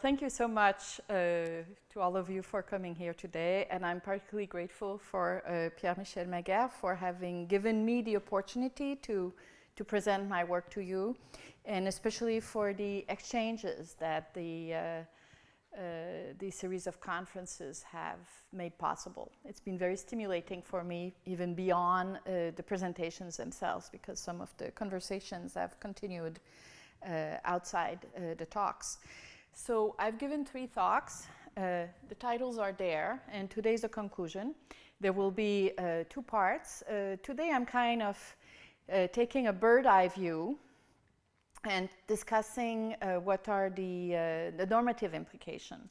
Thank you so much to all of you for coming here today, and I'm particularly grateful for Pierre-Michel Menger for having given me the opportunity to present my work to you, and especially for the exchanges that the series of conferences have made possible. It's been very stimulating for me, even beyond the presentations themselves, because some of the conversations have continued outside the talks. So I've given 3 talks. The titles are there, and today's the conclusion. There will be 2 parts. Today I'm kind of taking a bird's-eye view and discussing what are the normative implications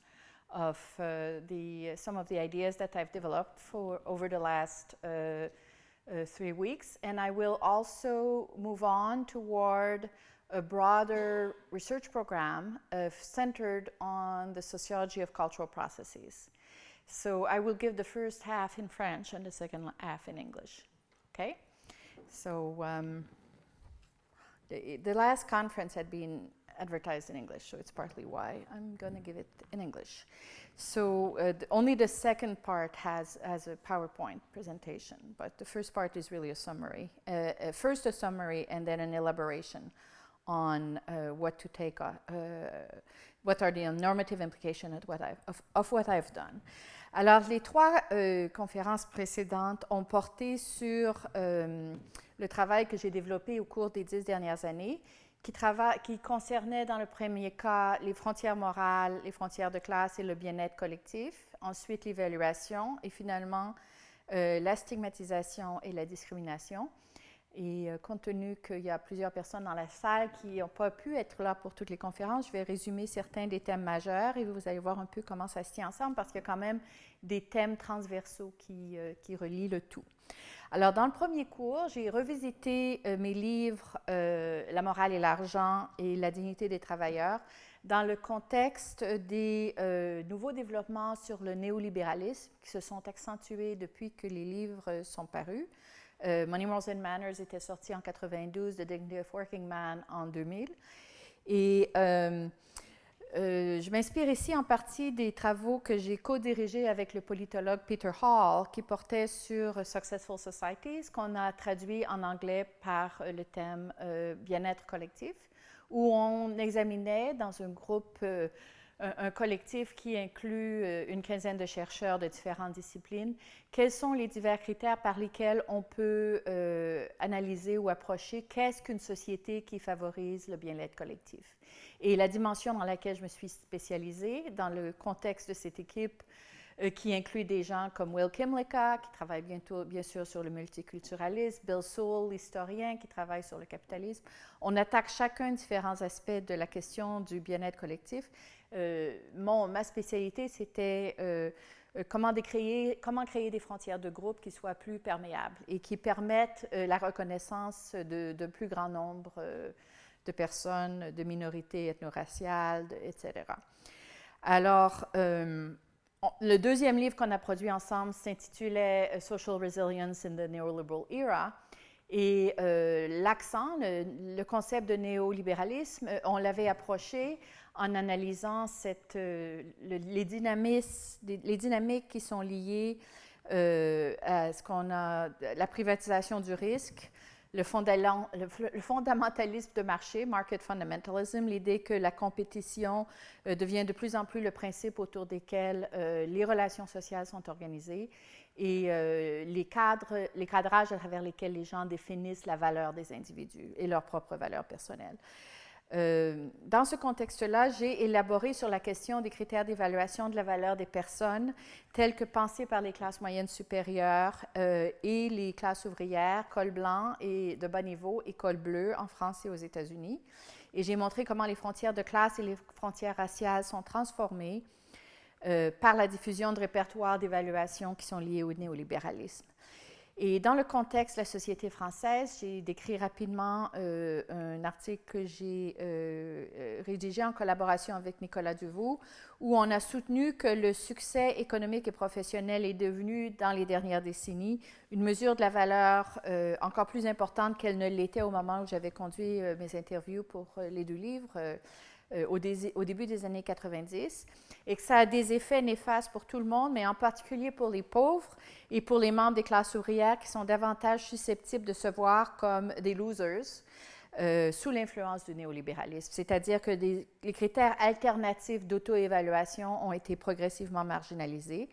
of some of the ideas that I've developed over the last 3 weeks. And I will also move on toward a broader research program centered on the sociology of cultural processes. So I will give the first half in French and the second half in English. Okay? So the last conference had been advertised in English, so it's partly why I'm going to give it in English. So only the second part has a PowerPoint presentation, but the first part is really a summary. First a summary and then an elaboration on what to take, what are the normative implications of what I've done. Alors, les 3 conférences précédentes ont porté sur le travail que j'ai développé au cours des 10 dernières années, qui concernait dans le premier cas les frontières morales, les frontières de classe et le bien-être collectif, ensuite l'évaluation et finalement la stigmatisation et la discrimination. Et compte tenu qu'il y a plusieurs personnes dans la salle qui n'ont pas pu être là pour toutes les conférences, je vais résumer certains des thèmes majeurs et vous allez voir un peu comment ça se tient ensemble parce qu'il y a quand même des thèmes transversaux qui relient le tout. Alors, dans le premier cours, j'ai revisité mes livres « La morale et l'argent » et « La dignité des travailleurs » dans le contexte des nouveaux développements sur le néolibéralisme qui se sont accentués depuis que les livres sont parus. Money, Morals and Manners était sorti en 92, The Dignity of Working Man en 2000. Et je m'inspire ici en partie des travaux que j'ai co-dirigés avec le politologue Peter Hall qui portaient sur Successful Societies, qu'on a traduit en anglais par le thème bien-être collectif, où on examinait dans un groupe un collectif qui inclut une quinzaine de chercheurs de différentes disciplines. Quels sont les divers critères par lesquels on peut analyser ou approcher qu'est-ce qu'une société qui favorise le bien-être collectif? Et la dimension dans laquelle je me suis spécialisée, dans le contexte de cette équipe qui inclut des gens comme Will Kymlicka, qui travaille bien sûr sur le multiculturalisme, Bill Sewell, l'historien, qui travaille sur le capitalisme. On attaque chacun différents aspects de la question du bien-être collectif. Ma spécialité, c'était comment créer des frontières de groupe qui soient plus perméables et qui permettent la reconnaissance de plus grand nombre de personnes, de minorités ethno-raciales, etc. Alors, le deuxième livre qu'on a produit ensemble s'intitulait « Social Resilience in the Neoliberal Era ». Et l'accent, le concept de néolibéralisme, on l'avait approché en analysant les dynamiques qui sont liées à ce qu'on a, la privatisation du risque, le fondamentalisme de marché, market fundamentalism, l'idée que la compétition devient de plus en plus le principe autour desquels les relations sociales sont organisées et les cadrages à travers lesquels les gens définissent la valeur des individus et leur propre valeur personnelle. Dans ce contexte-là, j'ai élaboré sur la question des critères d'évaluation de la valeur des personnes tels que pensés par les classes moyennes supérieures et les classes ouvrières, col blanc et de bas niveau et col bleu en France et aux États-Unis. Et j'ai montré comment les frontières de classe et les frontières raciales sont transformées par la diffusion de répertoires d'évaluation qui sont liés au néolibéralisme. Et dans le contexte de la société française, j'ai décrit rapidement un article que j'ai rédigé en collaboration avec Nicolas Devaux, où on a soutenu que le succès économique et professionnel est devenu, dans les dernières décennies, une mesure de la valeur encore plus importante qu'elle ne l'était au moment où j'avais conduit mes interviews pour les deux livres, au début des années 90, et que ça a des effets néfastes pour tout le monde, mais en particulier pour les pauvres et pour les membres des classes ouvrières qui sont davantage susceptibles de se voir comme des losers sous l'influence du néolibéralisme. C'est-à-dire que les critères alternatifs d'auto-évaluation ont été progressivement marginalisés.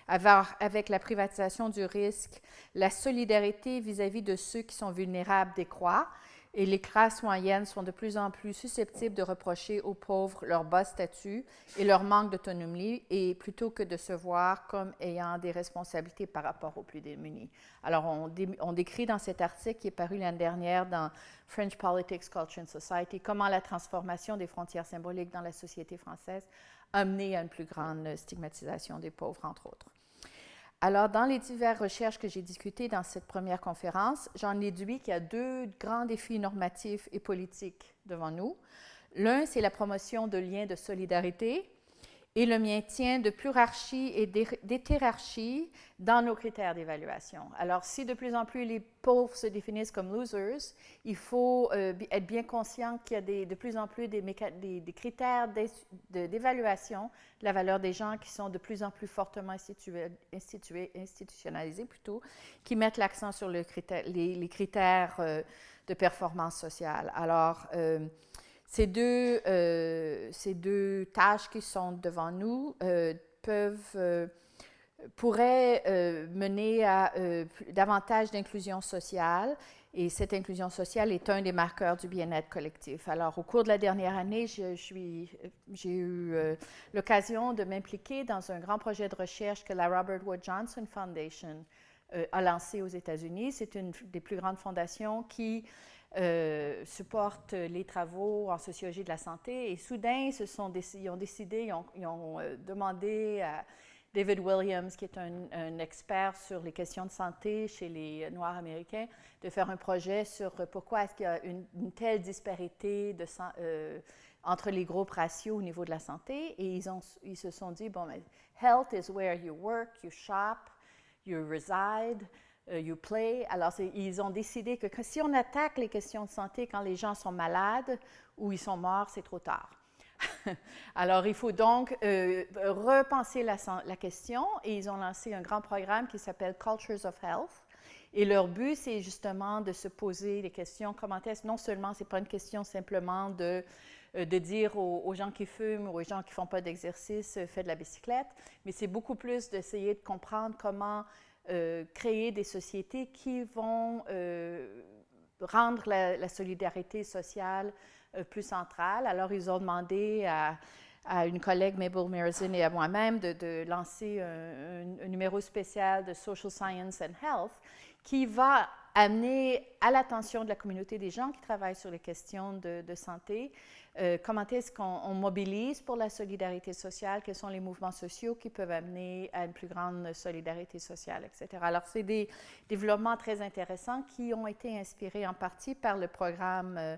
Avec la privatisation du risque, la solidarité vis-à-vis de ceux qui sont vulnérables décroît et les classes moyennes sont de plus en plus susceptibles de reprocher aux pauvres leur bas statut et leur manque d'autonomie, et plutôt que de se voir comme ayant des responsabilités par rapport aux plus démunis. Alors, on décrit dans cet article qui est paru l'année dernière dans French Politics, Culture and Society comment la transformation des frontières symboliques dans la société française a mené à une plus grande stigmatisation des pauvres, entre autres. Alors, dans les diverses recherches que j'ai discutées dans cette première conférence, j'en déduis qu'il y a deux grands défis normatifs et politiques devant nous. L'un, c'est la promotion de liens de solidarité et le maintien de plurarchie et d'hétérarchie dans nos critères d'évaluation. Alors, si de plus en plus les pauvres se définissent comme losers, il faut être bien conscient qu'il y a de plus en plus des critères d'évaluation de la valeur des gens qui sont de plus en plus fortement institutionnalisés plutôt, qui mettent l'accent sur les critères de performance sociale. Alors, ces deux tâches qui sont devant nous pourraient mener à davantage d'inclusion sociale, et cette inclusion sociale est un des marqueurs du bien-être collectif. Alors, au cours de la dernière année, j'ai eu l'occasion de m'impliquer dans un grand projet de recherche que la Robert Wood Johnson Foundation a lancé aux États-Unis. C'est une des plus grandes fondations qui supportent les travaux en sociologie de la santé. Et soudain, ils ont demandé à David Williams, qui est un expert sur les questions de santé chez les Noirs américains, de faire un projet sur pourquoi est-ce qu'il y a une telle disparité entre les groupes raciaux au niveau de la santé. Et ils se sont dit, bon, mais health is where you work, you shop, you reside, you play. Alors, ils ont décidé que si on attaque les questions de santé quand les gens sont malades ou ils sont morts, c'est trop tard. Alors, il faut donc repenser la question, et ils ont lancé un grand programme qui s'appelle Cultures of Health. Et leur but, c'est justement de se poser des questions. Comment est-ce, non seulement, ce n'est pas une question simplement de dire aux gens qui fument ou aux gens qui ne font pas d'exercice, faites de la bicyclette, mais c'est beaucoup plus d'essayer de comprendre comment créer des sociétés qui vont rendre la solidarité sociale plus centrale. Alors, ils ont demandé à une collègue, Mabel Mirazin, et à moi-même de lancer un numéro spécial de Social Science and Health qui va amener à l'attention de la communauté des gens qui travaillent sur les questions de santé, comment est-ce qu'on mobilise pour la solidarité sociale, quels sont les mouvements sociaux qui peuvent amener à une plus grande solidarité sociale, etc. Alors, c'est des développements très intéressants qui ont été inspirés en partie par le programme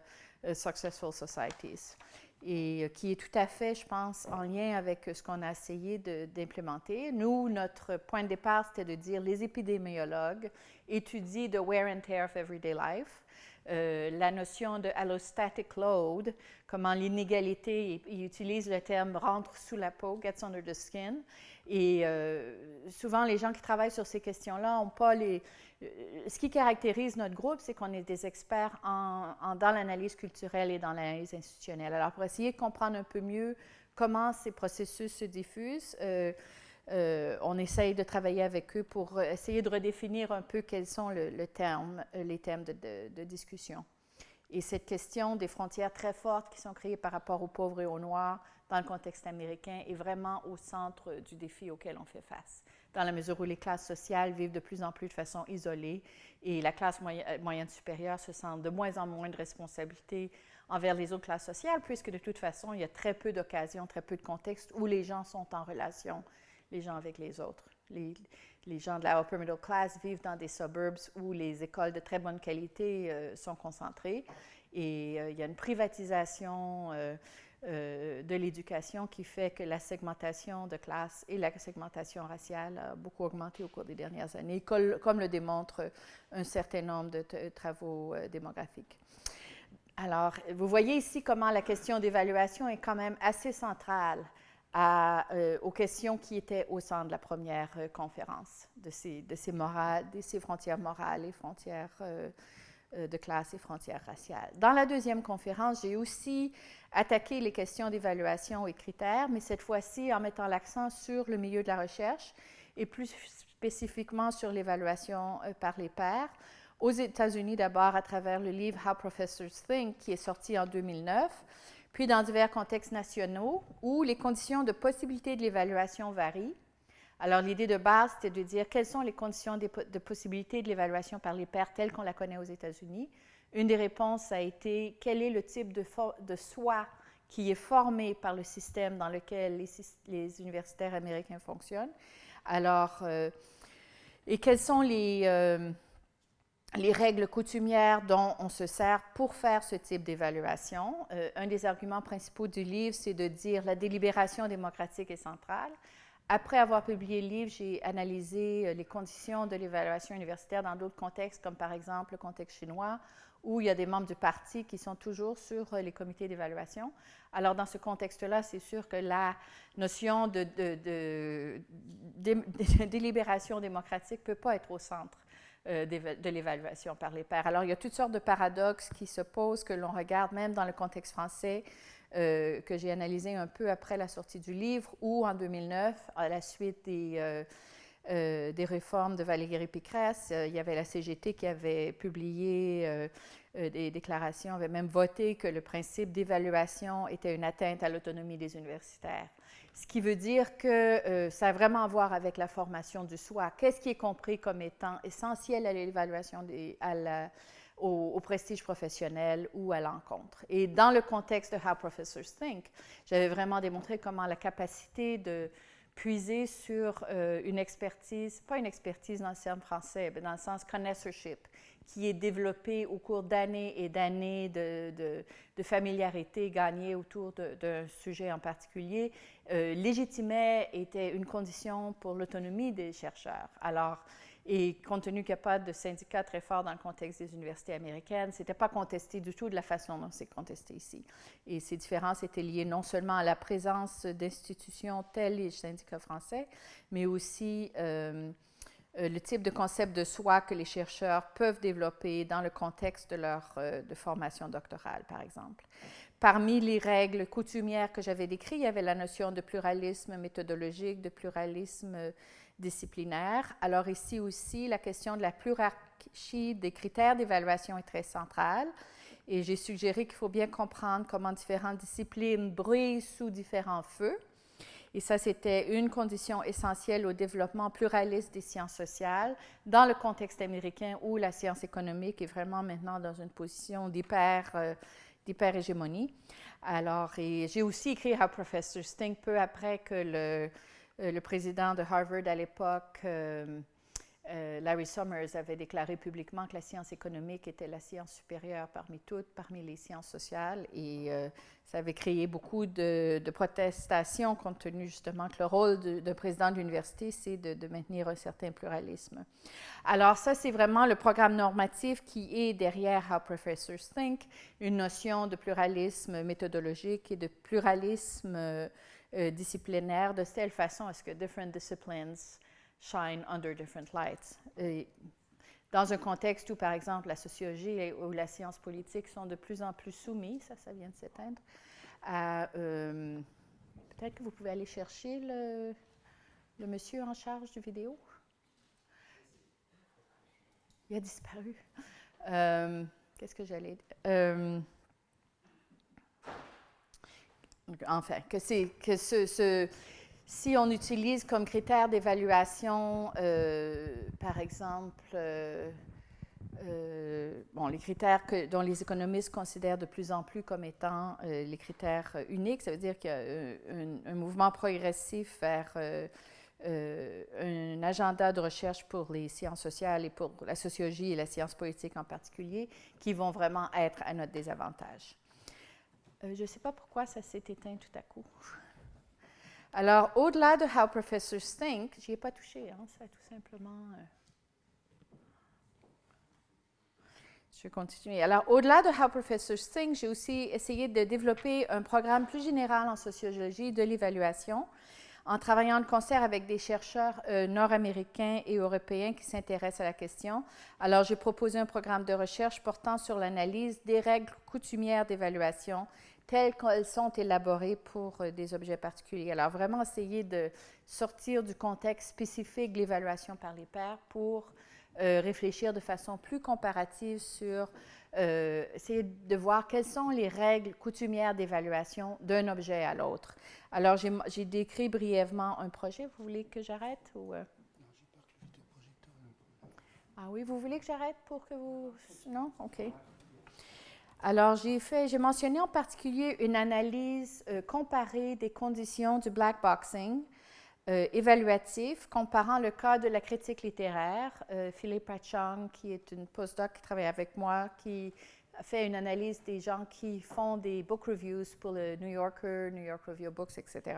Successful Societies, et qui est tout à fait, je pense, en lien avec ce qu'on a essayé d'implémenter. Nous, notre point de départ, c'était de dire les épidémiologues étudient the wear and tear of everyday life, la notion de allostatic load, comment l'inégalité, ils utilisent le terme rentre sous la peau, gets under the skin, et souvent les gens qui travaillent sur ces questions-là n'ont pas ce qui caractérise notre groupe, c'est qu'on est des experts dans l'analyse culturelle et dans l'analyse institutionnelle. Alors, pour essayer de comprendre un peu mieux comment ces processus se diffusent, on essaye de travailler avec eux pour essayer de redéfinir un peu quels sont les thèmes de discussion. Et cette question des frontières très fortes qui sont créées par rapport aux pauvres et aux Noirs dans le contexte américain est vraiment au centre du défi auquel on fait face, dans la mesure où les classes sociales vivent de plus en plus de façon isolée et la classe moyenne supérieure se sent de moins en moins de responsabilités envers les autres classes sociales, puisque de toute façon, il y a très peu d'occasions, très peu de contextes où les gens sont en relation, les gens avec les autres. Les gens de la upper middle class vivent dans des suburbs où les écoles de très bonne qualité sont concentrées, et il y a une privatisation de l'éducation qui fait que la segmentation de classe et la segmentation raciale a beaucoup augmenté au cours des dernières années, comme le démontre un certain nombre de travaux démographiques. Alors, vous voyez ici comment la question d'évaluation est quand même assez centrale aux questions qui étaient au centre de la première conférence, de ces frontières morales et frontières de classe et frontières raciales. Dans la deuxième conférence, j'ai aussi attaqué les questions d'évaluation et critères, mais cette fois-ci en mettant l'accent sur le milieu de la recherche et plus spécifiquement sur l'évaluation par les pairs. Aux États-Unis d'abord à travers le livre How Professors Think qui est sorti en 2009, puis dans divers contextes nationaux où les conditions de possibilité de l'évaluation varient. Alors l'idée de base, c'était de dire quelles sont les conditions de possibilité de l'évaluation par les pairs telles qu'on la connaît aux États-Unis. Une des réponses a été quel est le type de soi qui est formé par le système dans lequel les universitaires américains fonctionnent. Alors, et quelles sont les règles coutumières dont on se sert pour faire ce type d'évaluation. Un des arguments principaux du livre, c'est de dire la délibération démocratique est centrale. Après avoir publié le livre, j'ai analysé les conditions de l'évaluation universitaire dans d'autres contextes, comme par exemple le contexte chinois, où il y a des membres du parti qui sont toujours sur les comités d'évaluation. Alors, dans ce contexte-là, c'est sûr que la notion de délibération démocratique ne peut pas être au centre de l'évaluation par les pairs. Alors, il y a toutes sortes de paradoxes qui se posent, que l'on regarde même dans le contexte français, que j'ai analysé un peu après la sortie du livre, où en 2009, à la suite des réformes de Valérie Pécresse, il y avait la CGT qui avait publié des déclarations, avait même voté que le principe d'évaluation était une atteinte à l'autonomie des universitaires. Ce qui veut dire que ça a vraiment à voir avec la formation du soi. Qu'est-ce qui est compris comme étant essentiel à l'évaluation, au prestige professionnel ou à l'encontre. Et dans le contexte de How Professors Think, j'avais vraiment démontré comment la capacité de puiser sur une expertise, pas une expertise dans le terme français, mais dans le sens connoisseurship, qui est développée au cours d'années et d'années de familiarité gagnée autour d'un sujet en particulier, légitimait, était une condition pour l'autonomie des chercheurs. Alors, et compte tenu qu'il n'y a pas de syndicat très fort dans le contexte des universités américaines, ce n'était pas contesté du tout de la façon dont c'est contesté ici. Et ces différences étaient liées non seulement à la présence d'institutions telles les syndicats français, mais aussi le type de concept de soi que les chercheurs peuvent développer dans le contexte de leur de formation doctorale, par exemple. Parmi les règles coutumières que j'avais décrites, il y avait la notion de pluralisme méthodologique, de pluralisme disciplinaire. Alors ici aussi, la question de la plurarchie des critères d'évaluation est très centrale. Et j'ai suggéré qu'il faut bien comprendre comment différentes disciplines brillent sous différents feux. Et ça, c'était une condition essentielle au développement pluraliste des sciences sociales dans le contexte américain où la science économique est vraiment maintenant dans une position d'hyper-hégémonie. Alors, et j'ai aussi écrit How Professors Think peu après que le président de Harvard à l'époque, Larry Summers, avait déclaré publiquement que la science économique était la science supérieure parmi toutes, parmi les sciences sociales, et ça avait créé beaucoup de protestations compte tenu justement que le rôle d'un président de l'université, c'est de maintenir un certain pluralisme. Alors ça, c'est vraiment le programme normatif qui est derrière How Professors Think, une notion de pluralisme méthodologique et de pluralisme disciplinaire de telle façon à ce que different disciplines shine under different lights. Et dans un contexte où, par exemple, la sociologie ou la science politique sont de plus en plus soumis, ça vient de s'éteindre, peut-être que vous pouvez aller chercher le monsieur en charge du vidéo. Il a disparu. Qu'est-ce que j'allais dire? Enfin, si on utilise comme critère d'évaluation, par exemple, les critères dont les économistes considèrent de plus en plus comme étant les critères uniques, ça veut dire qu'il y a un mouvement progressif vers un agenda de recherche pour les sciences sociales et pour la sociologie et la science politique en particulier, qui vont vraiment être à notre désavantage. Je ne sais pas pourquoi ça s'est éteint tout à coup. Alors, au-delà de How Professors Think, je n'y ai pas touché, hein, ça tout simplement... Je vais continuer. Alors, au-delà de How Professors Think, j'ai aussi essayé de développer un programme plus général en sociologie de l'évaluation, en travaillant de concert avec des chercheurs nord-américains et européens qui s'intéressent à la question. Alors, j'ai proposé un programme de recherche portant sur l'analyse des règles coutumières d'évaluation telles qu'elles sont élaborées pour des objets particuliers. Alors, vraiment essayer de sortir du contexte spécifique de l'évaluation par les pairs pour réfléchir de façon plus comparative sur, essayer de voir quelles sont les règles coutumières d'évaluation d'un objet à l'autre. Alors, j'ai décrit brièvement un projet. Vous voulez que j'arrête ou Non, j'ai peur que le vidéoprojecteur... Ah oui, vous voulez que j'arrête pour que vous... Non? OK. Alors, j'ai mentionné en particulier une analyse comparée des conditions du black boxing, évaluatif, comparant le cas de la critique littéraire. Philippe Chang, qui est une postdoc qui travaille avec moi, qui fait une analyse des gens qui font des book reviews pour le New Yorker, New York Review of Books, etc.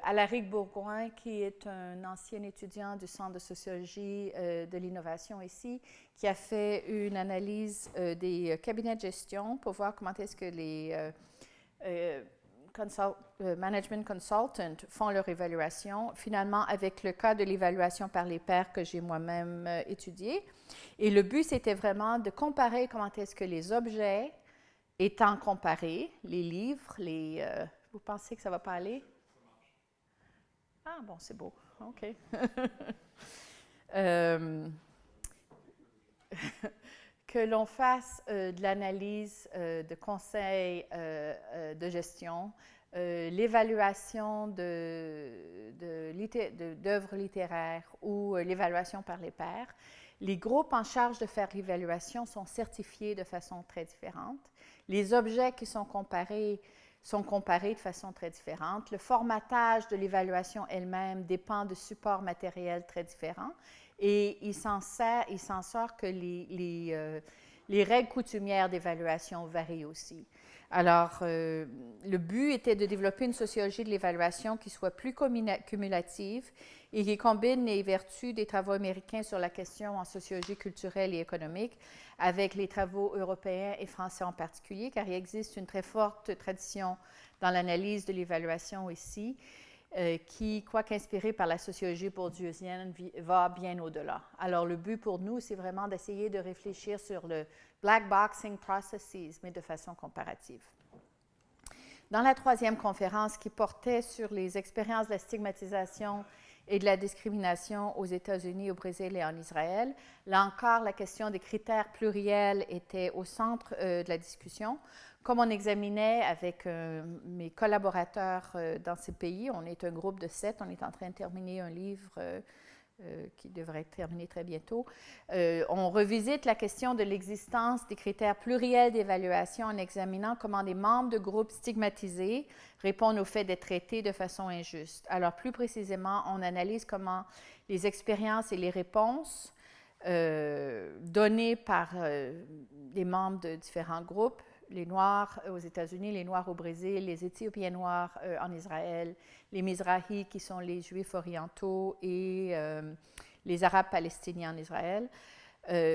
Alaric Bourgoin, qui est un ancien étudiant du Centre de sociologie de l'innovation ici, qui a fait une analyse des cabinets de gestion pour voir comment est-ce que les management consultants font leur évaluation, finalement avec le cas de l'évaluation par les pairs que j'ai moi-même étudié. Et le but, c'était vraiment de comparer comment est-ce que les objets étant comparés, les livres, vous pensez que ça ne va pas aller? Ah bon, c'est beau. OK. Que l'on fasse de l'analyse de conseils de gestion, l'évaluation d'œuvres littéraires ou l'évaluation par les pairs. Les groupes en charge de faire l'évaluation sont certifiés de façon très différente. Les objets qui sont comparés de façon très différente. Le formatage de l'évaluation elle-même dépend de supports matériels très différents. Et il s'en sort que les règles coutumières d'évaluation varient aussi. Alors, le but était de développer une sociologie de l'évaluation qui soit plus cumulative et qui combine les vertus des travaux américains sur la question en sociologie culturelle et économique avec les travaux européens et français en particulier, car il existe une très forte tradition dans l'analyse de l'évaluation ici, qui, quoique inspirée par la sociologie bourdieusienne, va bien au-delà. Alors, le but pour nous, c'est vraiment d'essayer de réfléchir sur le black boxing processus, mais de façon comparative. Dans la troisième conférence qui portait sur les expériences de la stigmatisation et de la discrimination aux États-Unis, au Brésil et en Israël, là encore, la question des critères pluriels était au centre de la discussion. Comme on examinait avec mes collaborateurs dans ces pays, on est un groupe de 7, on est en train de terminer un livre qui devrait être terminé très bientôt. On revisite la question de l'existence des critères pluriels d'évaluation en examinant comment des membres de groupes stigmatisés répondent au fait d'être traités de façon injuste. Alors, plus précisément, on analyse comment les expériences et les réponses données par des membres de différents groupes, les Noirs aux États-Unis, les Noirs au Brésil, les Éthiopiens noirs en Israël, les Mizrahi qui sont les Juifs orientaux et les Arabes palestiniens en Israël.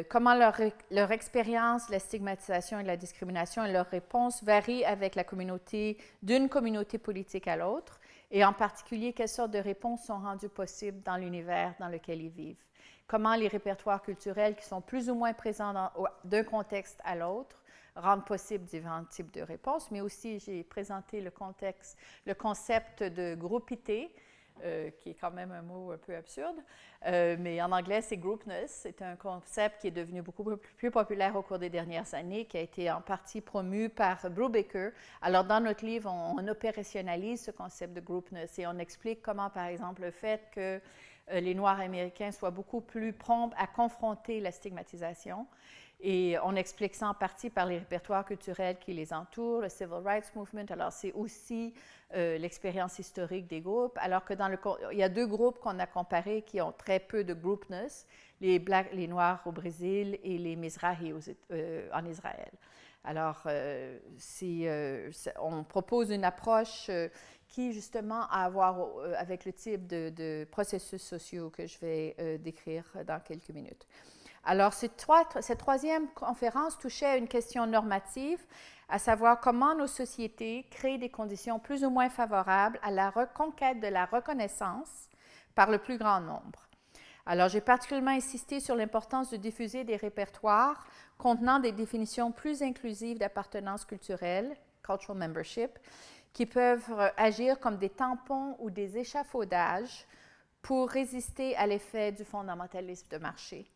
Comment leur expérience de la stigmatisation et de la discrimination et leurs réponses varient avec la communauté, d'une communauté politique à l'autre, et en particulier quelles sortes de réponses sont rendues possibles dans l'univers dans lequel ils vivent. Comment les répertoires culturels qui sont plus ou moins présents d'un contexte à l'autre rendent possible différents types de réponses, mais aussi j'ai présenté le concept de groupité, qui est quand même un mot un peu absurde, mais en anglais c'est groupness. C'est un concept qui est devenu beaucoup plus populaire au cours des dernières années, qui a été en partie promu par Brubaker. Alors dans notre livre, on opérationnalise ce concept de groupness et on explique comment, par exemple, le fait que les Noirs américains soient beaucoup plus prompts à confronter la stigmatisation. Et on explique ça en partie par les répertoires culturels qui les entourent, le Civil Rights Movement. Alors, c'est aussi l'expérience historique des groupes. Alors que il y a deux groupes qu'on a comparés qui ont très peu de groupness, les Noirs au Brésil et les Mizrahi en Israël. Alors, on propose une approche qui, justement, a à voir avec le type de processus sociaux que je vais décrire dans quelques minutes. Alors, cette troisième conférence touchait à une question normative, à savoir comment nos sociétés créent des conditions plus ou moins favorables à la reconquête de la reconnaissance par le plus grand nombre. Alors, j'ai particulièrement insisté sur l'importance de diffuser des répertoires contenant des définitions plus inclusives d'appartenance culturelle, cultural membership, qui peuvent agir comme des tampons ou des échafaudages pour résister à l'effet du fondamentalisme de marché.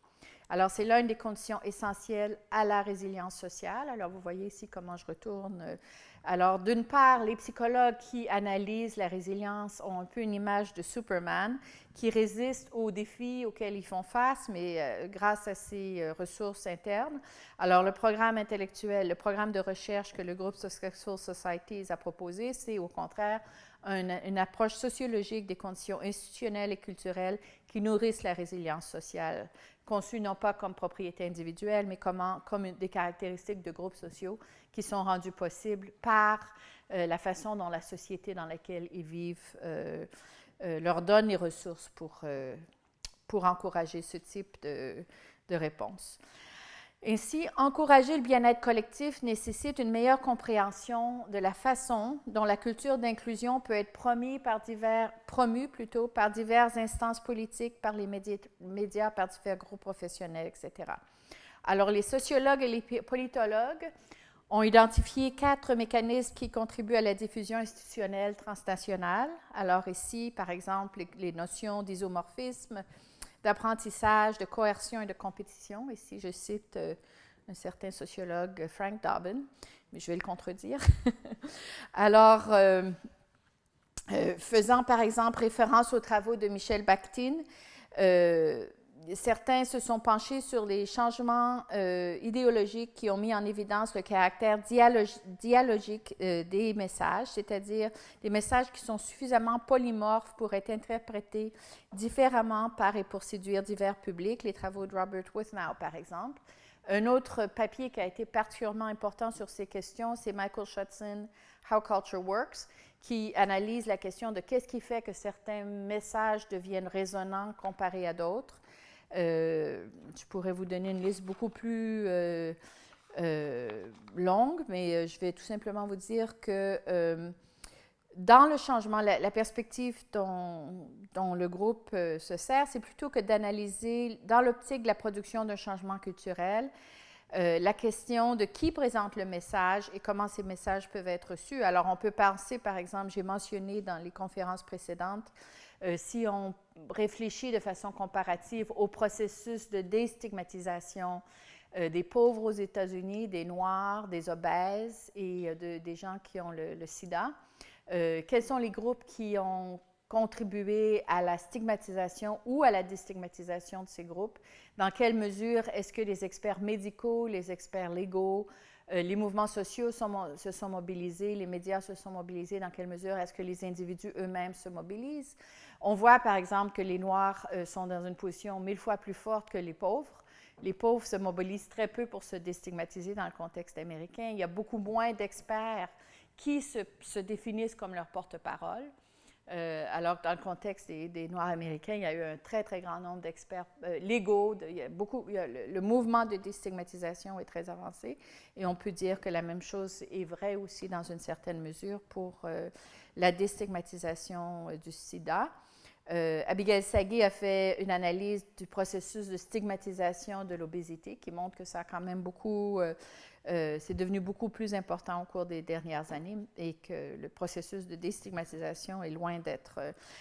Alors, c'est là une des conditions essentielles à la résilience sociale. Alors, vous voyez ici comment je retourne. Alors, d'une part, les psychologues qui analysent la résilience ont un peu une image de Superman qui résiste aux défis auxquels ils font face, mais grâce à ses ressources internes. Alors, le programme intellectuel, le programme de recherche que le groupe Successful Societies a proposé, c'est au contraire une approche sociologique des conditions institutionnelles et culturelles qui nourrissent la résilience sociale, conçue non pas comme propriété individuelle, mais comme des caractéristiques de groupes sociaux qui sont rendues possibles par la façon dont la société dans laquelle ils vivent leur donne les ressources pour encourager ce type de réponse. Ainsi, encourager le bien-être collectif nécessite une meilleure compréhension de la façon dont la culture d'inclusion peut être promue par diverses instances politiques, par les médias, par divers groupes professionnels, etc. Alors, les sociologues et les politologues ont identifié 4 mécanismes qui contribuent à la diffusion institutionnelle transnationale. Alors ici, par exemple, les notions d'isomorphisme, d'apprentissage, de coercion et de compétition. Ici, je cite un certain sociologue, Frank Dobbin, mais je vais le contredire. Alors, faisant par exemple référence aux travaux de Michel Bakhtin, certains se sont penchés sur les changements idéologiques qui ont mis en évidence le caractère dialogique des messages, c'est-à-dire des messages qui sont suffisamment polymorphes pour être interprétés différemment par et pour séduire divers publics, les travaux de Robert Withnow, par exemple. Un autre papier qui a été particulièrement important sur ces questions, c'est Michael Schutzen, How Culture Works, qui analyse la question de qu'est-ce qui fait que certains messages deviennent résonnants comparés à d'autres. Je pourrais vous donner une liste beaucoup plus longue, mais je vais tout simplement vous dire que dans le changement, la perspective dont le groupe se sert, c'est plutôt que d'analyser, dans l'optique de la production d'un changement culturel, la question de qui présente le message et comment ces messages peuvent être reçus. Alors, on peut penser, par exemple, j'ai mentionné dans les conférences précédentes, si on réfléchit de façon comparative au processus de déstigmatisation des pauvres aux États-Unis, des Noirs, des obèses et des gens qui ont le sida, quels sont les groupes qui ont contribué à la stigmatisation ou à la déstigmatisation de ces groupes? Dans quelle mesure est-ce que les experts médicaux, les experts légaux, les mouvements sociaux se sont mobilisés, les médias se sont mobilisés? Dans quelle mesure est-ce que les individus eux-mêmes se mobilisent? On voit, par exemple, que les Noirs sont dans une position 1000 fois plus forte que les pauvres. Les pauvres se mobilisent très peu pour se déstigmatiser dans le contexte américain. Il y a beaucoup moins d'experts qui se définissent comme leur porte-parole. Alors que dans le contexte des Noirs américains, il y a eu un très, très grand nombre d'experts légaux. Le mouvement de déstigmatisation est très avancé. Et on peut dire que la même chose est vraie aussi dans une certaine mesure pour la déstigmatisation du sida. Abigail Sagi a fait une analyse du processus de stigmatisation de l'obésité qui montre que ça a quand même beaucoup... c'est devenu beaucoup plus important au cours des dernières années et que le processus de déstigmatisation est loin d'être...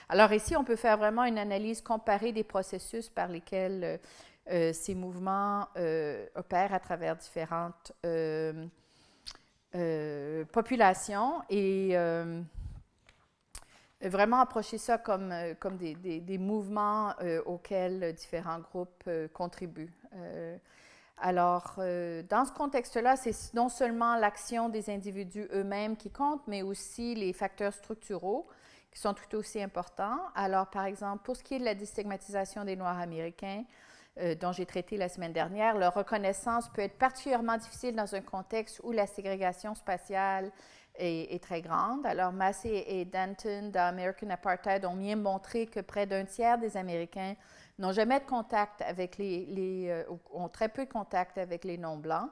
Alors ici, on peut faire vraiment une analyse comparée des processus par lesquels ces mouvements opèrent à travers différentes populations et vraiment approcher ça comme des mouvements auxquels différents groupes contribuent. Alors, dans ce contexte-là, c'est non seulement l'action des individus eux-mêmes qui compte, mais aussi les facteurs structuraux qui sont tout aussi importants. Alors, par exemple, pour ce qui est de la déstigmatisation des Noirs américains, dont j'ai traité la semaine dernière, leur reconnaissance peut être particulièrement difficile dans un contexte où la ségrégation spatiale est très grande. Alors, Massey et Denton d'American Apartheid ont bien montré que près d'un tiers des Américains n'ont jamais de contact avec ont très peu de contact avec les non-blancs.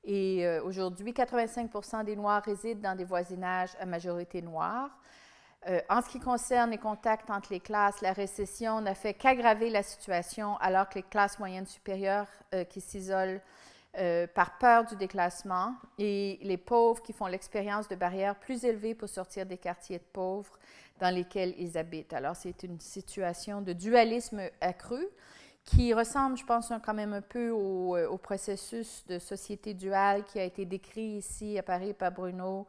Et aujourd'hui, 85% des Noirs résident dans des voisinages à majorité noire. En ce qui concerne les contacts entre les classes, la récession n'a fait qu'aggraver la situation, alors que les classes moyennes supérieures qui s'isolent par peur du déclassement et les pauvres qui font l'expérience de barrières plus élevées pour sortir des quartiers de pauvres dans lesquels ils habitent. Alors, c'est une situation de dualisme accru qui ressemble, je pense, quand même un peu au processus de société duale qui a été décrit ici à Paris par Bruno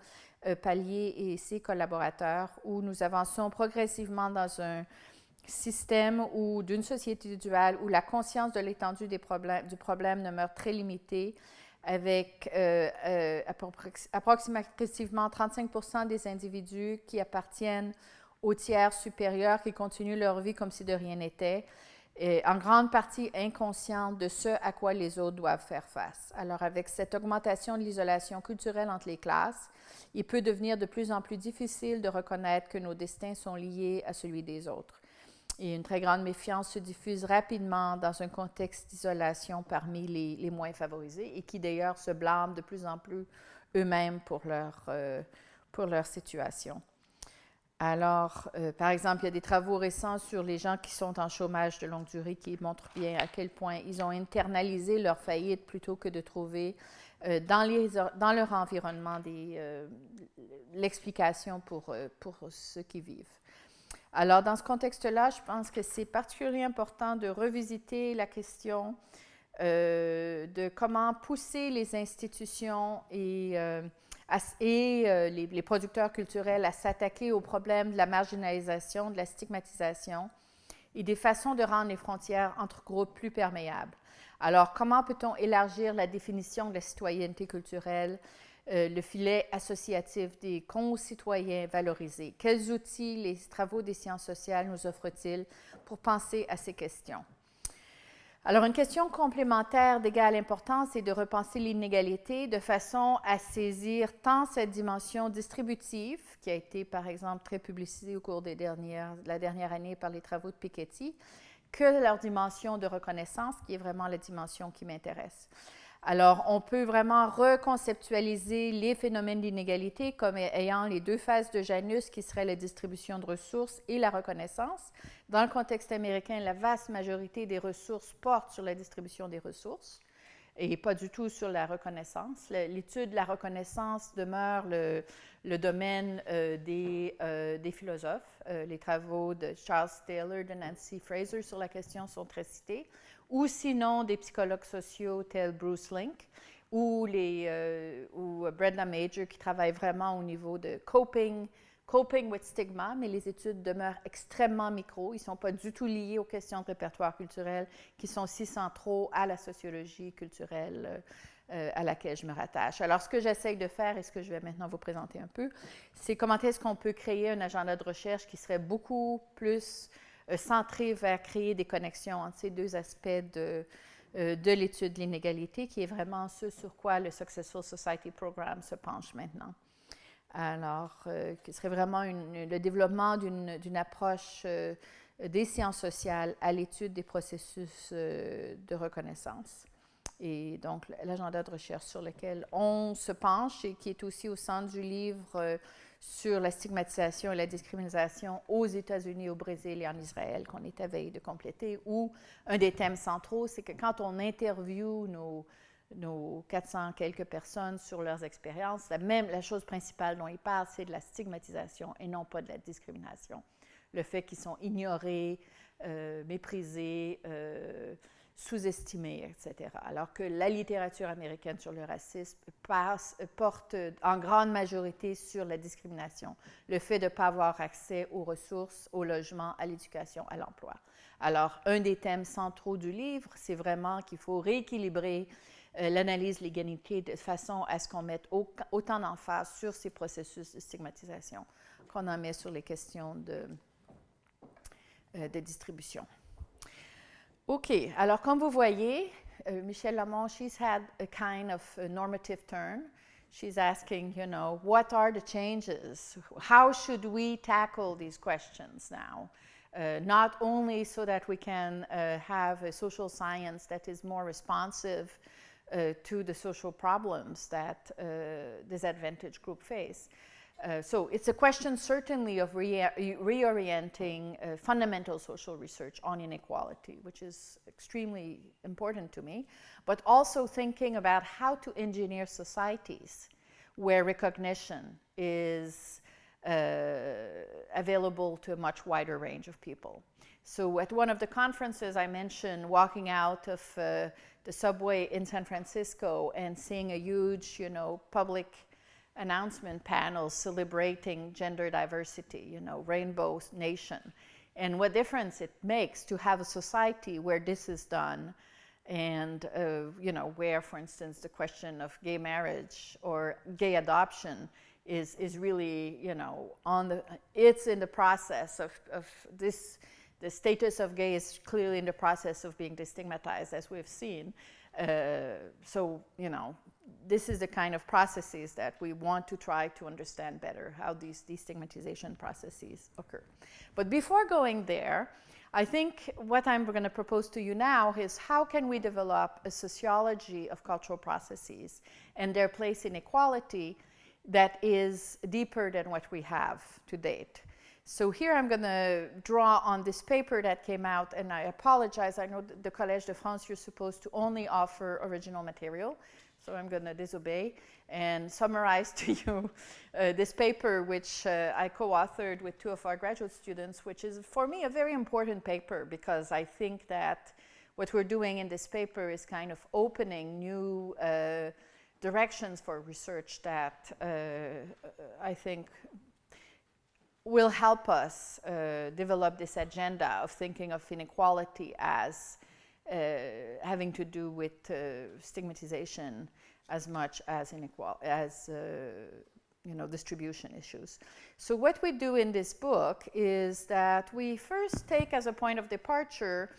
Palier et ses collaborateurs, où nous avançons progressivement dans un système ou d'une société duale où la conscience de l'étendue du problème demeure très limitée, avec approximativement 35% des individus qui appartiennent au tiers supérieur qui continuent leur vie comme si de rien n'était, en grande partie inconscients de ce à quoi les autres doivent faire face. Alors, avec cette augmentation de l'isolation culturelle entre les classes, il peut devenir de plus en plus difficile de reconnaître que nos destins sont liés à celui des autres. Et une très grande méfiance se diffuse rapidement dans un contexte d'isolation parmi les moins favorisés et qui d'ailleurs se blâment de plus en plus eux-mêmes pour leur situation. Alors, par exemple, il y a des travaux récents sur les gens qui sont en chômage de longue durée qui montrent bien à quel point ils ont internalisé leur faillite plutôt que de trouver dans leur environnement l'explication pour ce qu'ils vivent. Alors, dans ce contexte-là, je pense que c'est particulièrement important de revisiter la question de comment pousser les institutions et les producteurs culturels à s'attaquer au problème de la marginalisation, de la stigmatisation et des façons de rendre les frontières entre groupes plus perméables. Alors, comment peut-on élargir la définition de la citoyenneté culturelle, le filet associatif des concitoyens valorisés? Quels outils les travaux des sciences sociales nous offrent-ils pour penser à ces questions? Alors, une question complémentaire d'égale importance est de repenser l'inégalité de façon à saisir tant cette dimension distributive, qui a été, par exemple, très publicisée au cours de la dernière année par les travaux de Piketty, que leur dimension de reconnaissance, qui est vraiment la dimension qui m'intéresse. Alors, on peut vraiment reconceptualiser les phénomènes d'inégalité comme ayant les deux faces de Janus, qui seraient la distribution de ressources et la reconnaissance. Dans le contexte américain, la vaste majorité des ressources porte sur la distribution des ressources et pas du tout sur la reconnaissance. L'étude de la reconnaissance demeure le domaine des philosophes. Les travaux de Charles Taylor, de Nancy Fraser sur la question sont très cités, ou sinon des psychologues sociaux tels Bruce Link ou Brenda Major qui travaillent vraiment au niveau de coping with stigma, mais les études demeurent extrêmement micro. Ils ne sont pas du tout liés aux questions de répertoire culturel qui sont si centraux à la sociologie culturelle à laquelle je me rattache. Alors, ce que j'essaye de faire et ce que je vais maintenant vous présenter un peu, c'est comment est-ce qu'on peut créer un agenda de recherche qui serait beaucoup plus centré vers créer des connexions entre ces deux aspects de l'étude de l'inégalité, qui est vraiment ce sur quoi le Successful Society Program se penche maintenant. Alors, qui serait vraiment le développement d'une approche des sciences sociales à l'étude des processus de reconnaissance. Et donc, l'agenda de recherche sur lequel on se penche et qui est aussi au centre du livre sur la stigmatisation et la discrimination aux États-Unis, au Brésil et en Israël, qu'on est à veille de compléter, où un des thèmes centraux, c'est que quand on interviewe nos 400 quelques personnes sur leurs expériences, la chose principale dont ils parlent, c'est de la stigmatisation et non pas de la discrimination. Le fait qu'ils sont ignorés, méprisés, sous-estimés, etc. Alors que la littérature américaine sur le racisme porte en grande majorité sur la discrimination, le fait de ne pas avoir accès aux ressources, au logement, à l'éducation, à l'emploi. Alors, un des thèmes centraux du livre, c'est vraiment qu'il faut rééquilibrer l'analyse de l'égalité de façon à ce qu'on mette autant d'emphase sur ces processus de stigmatisation qu'on en met sur les questions de distribution. OK. Alors, comme vous voyez, Michèle Lamont, she's had a kind of a normative turn. She's asking, what are the changes? How should we tackle these questions now? not only so that we can have a social science that is more responsive to the social problems that disadvantaged groups face. So it's a question certainly of reorienting fundamental social research on inequality, which is extremely important to me, but also thinking about how to engineer societies where recognition is available to a much wider range of people. So at one of the conferences I mentioned walking out of the subway in San Francisco and seeing a huge, public announcement panel celebrating gender diversity, Rainbow Nation, and what difference it makes to have a society where this is done, and where, for instance, the question of gay marriage or gay adoption is really, it's in the process of this. The status of gay is clearly in the process of being destigmatized, as we've seen. This is the kind of processes that we want to try to understand better, how these destigmatization processes occur. But before going there, I think what I'm going to propose to you now is how can we develop a sociology of cultural processes and their place in equality that is deeper than what we have to date. So here I'm going to draw on this paper that came out, and I apologize. I know the Collège de France, you're supposed to only offer original material, so I'm going to disobey and summarize to you this paper, which I co-authored with two of our graduate students, which is, for me, a very important paper, because I think that what we're doing in this paper is kind of opening new directions for research that I think will help us develop this agenda of thinking of inequality as having to do with stigmatization as much as distribution issues. So what we do in this book is that we first take as a point of departure,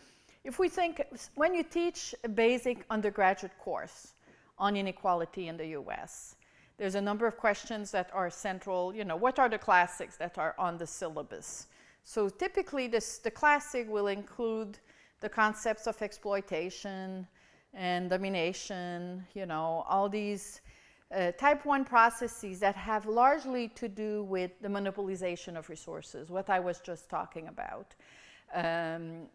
if we think, when you teach a basic undergraduate course on inequality in the US, there's a number of questions that are central. What are the classics that are on the syllabus? So typically the classic will include the concepts of exploitation and domination, all these type 1 processes that have largely to do with the monopolization of resources, what I was just talking about. And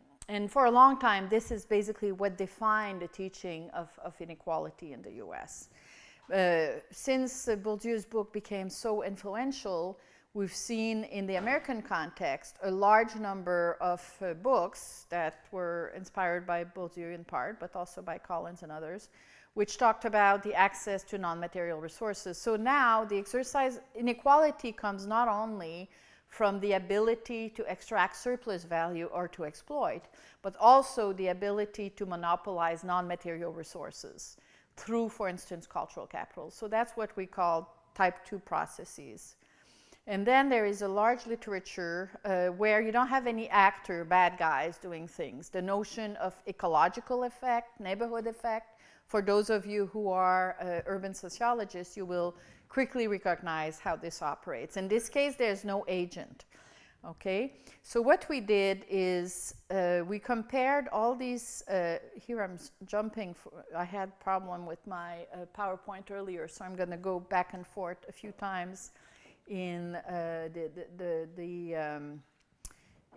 for a long time, this is basically what defined the teaching of inequality in the US. Since Bourdieu's book became so influential, we've seen in the American context a large number of books that were inspired by Bourdieu in part, but also by Collins and others, which talked about the access to non-material resources. So now the exercise inequality comes not only from the ability to extract surplus value or to exploit, but also the ability to monopolize non-material resources through, for instance, cultural capital. So that's what we call type 2 processes. And then there is a large literature where you don't have any actor, bad guys doing things. The notion of ecological effect, neighborhood effect. For those of you who are urban sociologists, you will quickly recognize how this operates. In this case, there's no agent. Okay, so what we did is we compared all these, here I'm jumping, I had problem with my PowerPoint earlier, so I'm going to go back and forth a few times in the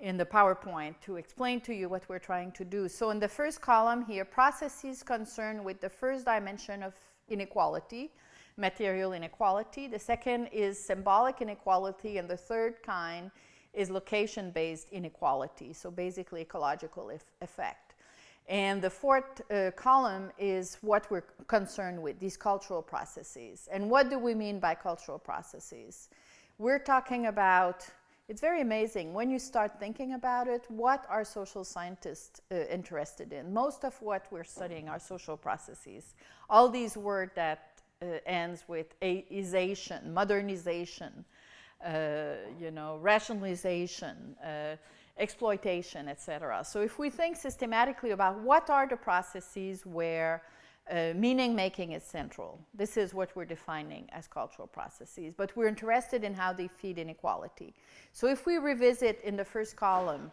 PowerPoint to explain to you what we're trying to do. So in the first column here, processes concerned with the first dimension of inequality, material inequality. The second is symbolic inequality, and the third kind is location-based inequality, so basically ecological effect. And the fourth column is what we're concerned with, these cultural processes. And what do we mean by cultural processes? We're talking about, it's very amazing, when you start thinking about it, what are social scientists interested in? Most of what we're studying are social processes. All these words that ends with aization, modernization, rationalization, exploitation, etc. So if we think systematically about what are the processes where meaning making is central, this is what we're defining as cultural processes, but we're interested in how they feed inequality. So if we revisit in the first column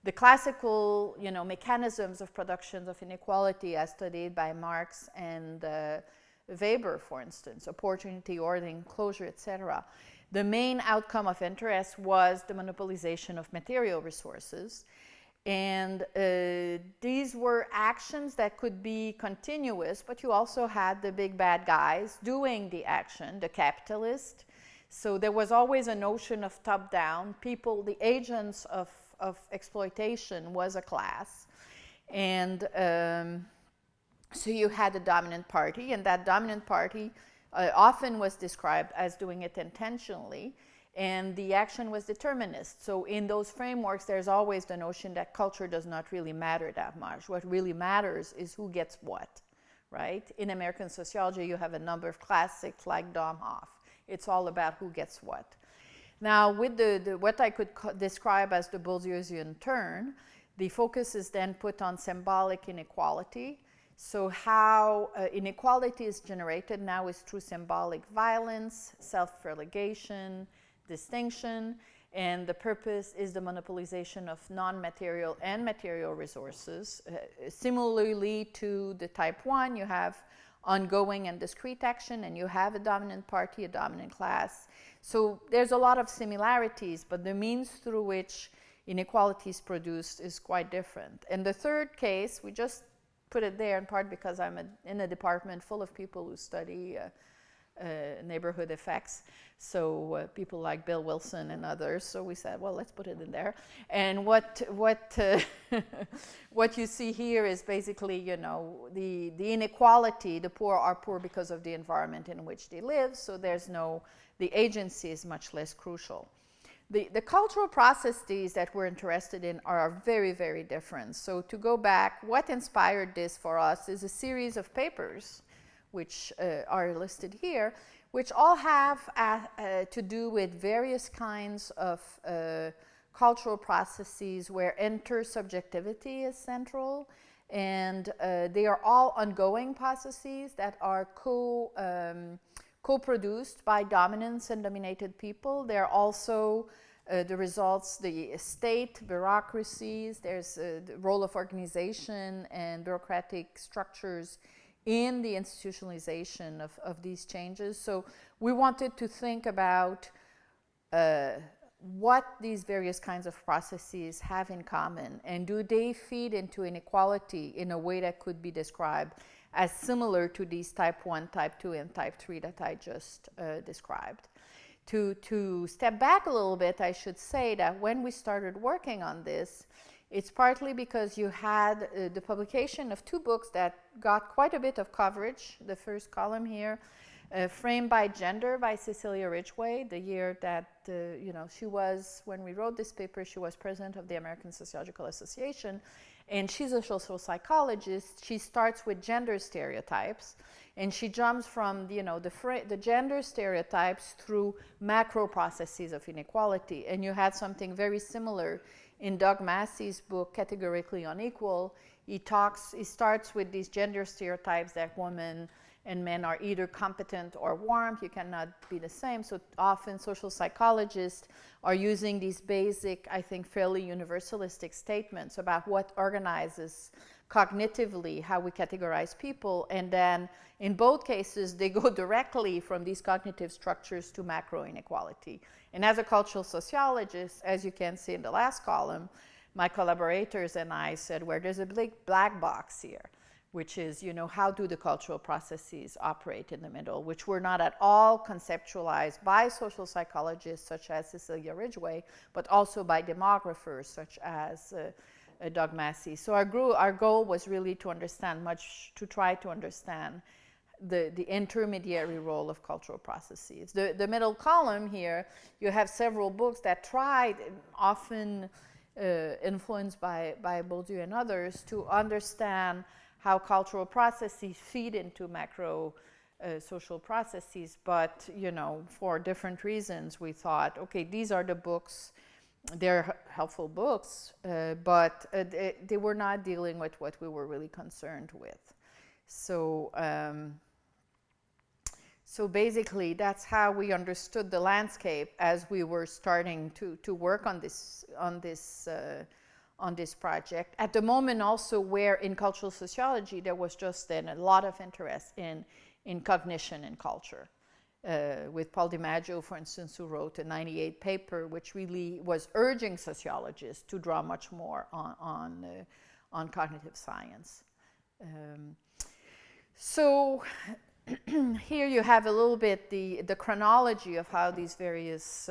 the classical, mechanisms of productions of inequality as studied by Marx and Weber, for instance, opportunity, ordering, closure, etc. The main outcome of interest was the monopolization of material resources. And these were actions that could be continuous, but you also had the big bad guys doing the action, the capitalist. So there was always a notion of top-down. People, the agents of exploitation was a class. And so you had a dominant party, and that dominant party often was described as doing it intentionally, and the action was determinist. So in those frameworks, there's always the notion that culture does not really matter that much. What really matters is who gets what, right? In American sociology, you have a number of classics like Domhoff. It's all about who gets what. Now, with what I could describe as the Bourdieusian turn, the focus is then put on symbolic inequality. So how inequality is generated now is through symbolic violence, self-relegation, distinction, and the purpose is the monopolization of non-material and material resources. Similarly to the type 1, you have ongoing and discrete action, and you have a dominant party, a dominant class. So there's a lot of similarities, but the means through which inequality is produced is quite different. And the third case, we just put it there in part because I'm in a department full of people who study neighborhood effects, so people like Bill Wilson and others. So we said, well, let's put it in there. And what you see here is basically, the inequality. The poor are poor because of the environment in which they live. So the agency is much less crucial. The cultural processes that we're interested in are very, very different. So to go back, what inspired this for us is a series of papers, which are listed here, which all have to do with various kinds of cultural processes where intersubjectivity is central. And they are all ongoing processes that are co-produced by dominance and dominated people. They're also the results, the state, bureaucracies, there's the role of organization and bureaucratic structures in the institutionalization of these changes. So we wanted to think about what these various kinds of processes have in common, and do they feed into inequality in a way that could be described as similar to these type 1, type 2, and type 3 that I just described. To step back a little bit, I should say that when we started working on this, it's partly because you had the publication of 2 books that got quite a bit of coverage. The first column here, Framed by Gender by Cecilia Ridgway, the year that, she was, when we wrote this paper, she was president of the American Sociological Association, and she's a social psychologist. She starts with gender stereotypes, and she jumps from, the gender stereotypes through macro processes of inequality. And you had something very similar in Doug Massey's book, Categorically Unequal. He starts with these gender stereotypes that women and men are either competent or warm. You cannot be the same. So often social psychologists are using these basic, I think, fairly universalistic statements about what organizes cognitively how we categorize people. And then in both cases, they go directly from these cognitive structures to macro inequality. And as a cultural sociologist, as you can see in the last column, my collaborators and I said, well, there's a big black box here, which is, how do the cultural processes operate in the middle, which were not at all conceptualized by social psychologists such as Cecilia Ridgway, but also by demographers such as Doug Massey. So our goal was really to try to understand the intermediary role of cultural processes. The middle column here, you have several books that tried, often influenced by Bourdieu and others, to understand how cultural processes feed into macro social processes. But, for different reasons, we thought, okay, these are the books. They're helpful books, but they were not dealing with what we were really concerned with. So basically, that's how we understood the landscape as we were starting to work on on this project. At the moment also where in cultural sociology there was just then a lot of interest in cognition and culture. With Paul DiMaggio, for instance, who wrote a 98 paper which really was urging sociologists to draw much more on cognitive science. So here you have a little bit the chronology of how these various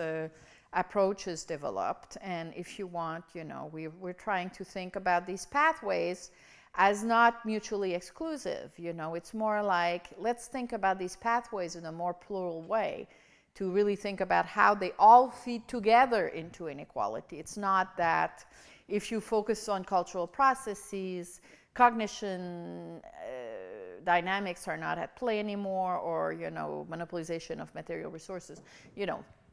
approaches developed. And if you want, we're trying to think about these pathways as not mutually exclusive. It's more like, let's think about these pathways in a more plural way, to really think about how they all feed together into inequality. It's not that if you focus on cultural processes, cognition dynamics are not at play anymore, or monopolization of material resources.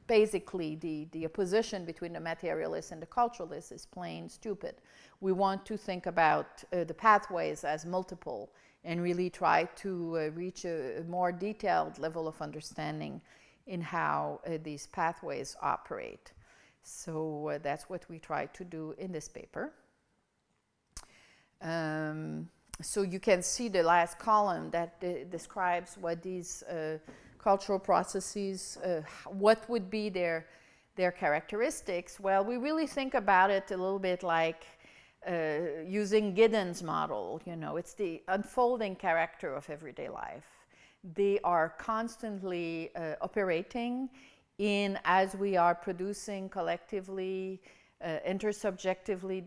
Basically the opposition between the materialist and the culturalist is plain stupid. We want to think about the pathways as multiple and really try to reach a more detailed level of understanding in how these pathways operate. So that's what we try to do in this paper. So you can see the last column that describes what these cultural processes, what would be their characteristics. Well, we really think about it a little bit like using Giddens' model. It's the unfolding character of everyday life. They are constantly operating as we are producing collectively, intersubjectively,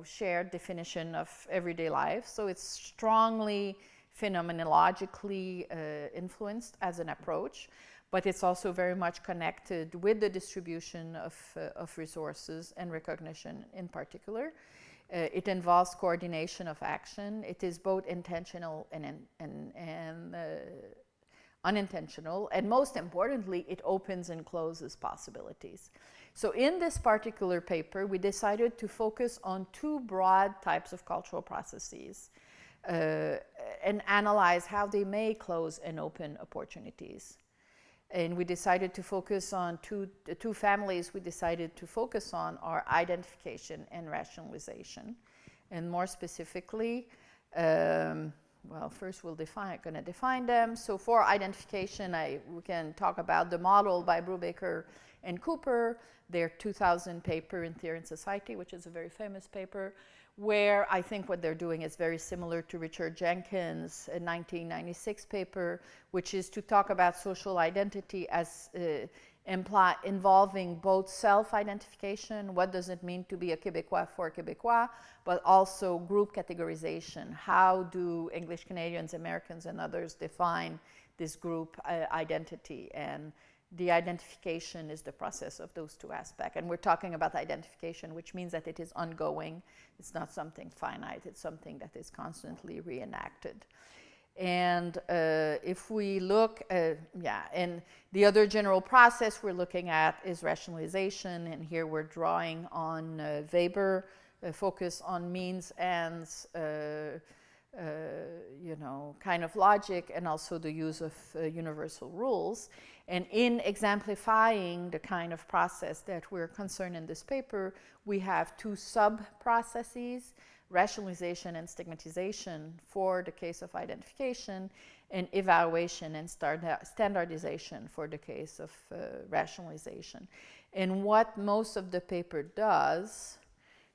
shared definition of everyday life. So it's strongly phenomenologically influenced as an approach, but it's also very much connected with the distribution of resources and recognition in particular. It involves coordination of action. It is both intentional and unintentional, and most importantly, it opens and closes possibilities. So in this particular paper, we decided to focus on two broad types of cultural processes and analyze how they may close and open opportunities. And we decided to focus on the two families we decided to focus on are identification and rationalization. And more specifically, first we're going to define them. So for identification, we can talk about the model by Brubaker and Cooper, their 2000 paper in Theory and Society, which is a very famous paper, where I think what they're doing is very similar to Richard Jenkins' 1996 paper, which is to talk about social identity as involving both self-identification, what does it mean to be a Québécois for Québécois, but also group categorization. How do English Canadians, Americans, and others define this group identity? And the identification is the process of those two aspects. And we're talking about identification, which means that it is ongoing. It's not something finite. It's something that is constantly reenacted. And if we look, and the other general process we're looking at is rationalization. And here we're drawing on Weber, focus on means, ends, kind of logic, and also the use of universal rules. And in exemplifying the kind of process that we're concerned in this paper, we have two sub-processes, rationalization and stigmatization for the case of identification, and evaluation and standardization for the case of rationalization. And what most of the paper does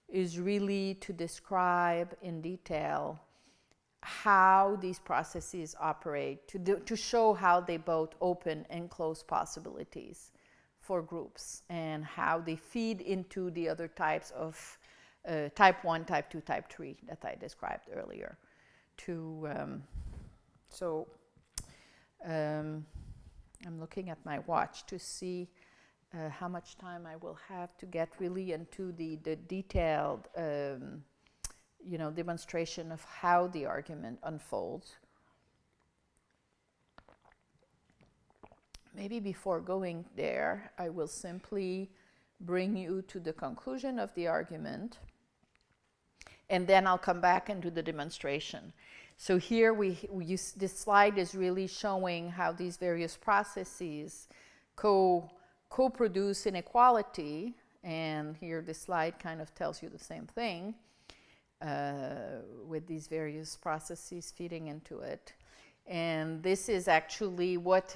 is really to describe in detail how these processes operate, to show how they both open and close possibilities for groups, and how they feed into the other types of type 1, type 2, type 3 that I described earlier. I'm looking at my watch to see how much time I will have to get really into the detailed demonstration of how the argument unfolds. Maybe before going there, I will simply bring you to the conclusion of the argument, and then I'll come back and do the demonstration. So here this slide is really showing how these various processes co-produce inequality And here this slide kind of tells you the same thing with these various processes feeding into it. And this is actually what,